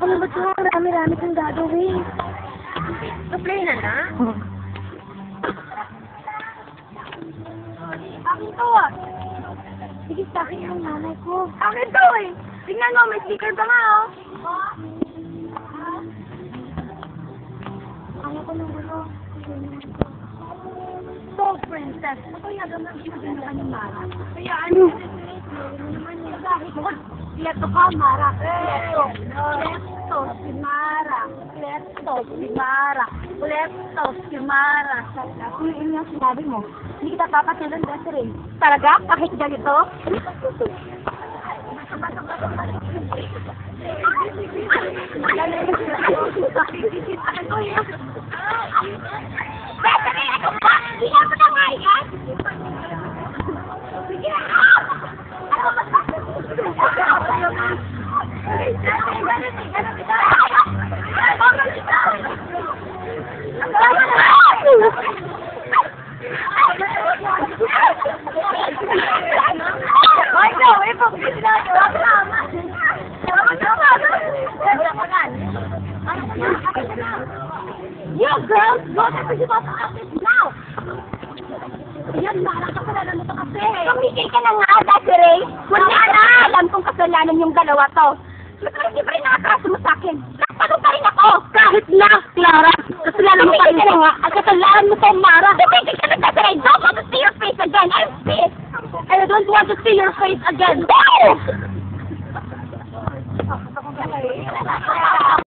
Ano ba ito? Marami-rami kang gagawin. Play na na? Akin to ah. Sige, sa akin yung nanay ko. Akin to eh. Tingnan mo, may sticker pa nga oh. Ano ko nung gulo? So, princess. Ako yung agam yung Mara. Kaya ano? Bakit mo? Leto ka, Mara. Leto si Mara. Leto si Mara. Leto si Mara. Kung yun yung sinabi mo, hindi kita papatilan dati rin. Talaga? Kahit ganito? Better rin ako pa! Hindi ako na nga yan! Sige na! Ano ba sa akin? You girls, go to the office now! Yan, Mara, kasalanan mo to kasi. Tumigil ka na nga, Desiree. Wala na, alam kong kasalanan yung dalawa to. Hindi pa rin nakakaso mo sa akin. Nakapano pa rin ako. Kahit na, Clara. Kasalanan mo pa rin ako nga. At kasalanan mo to, Mara. Tumigil ka na, Desiree. Don't want to see your face again. I'm pissed. I don't want to see your face again. No!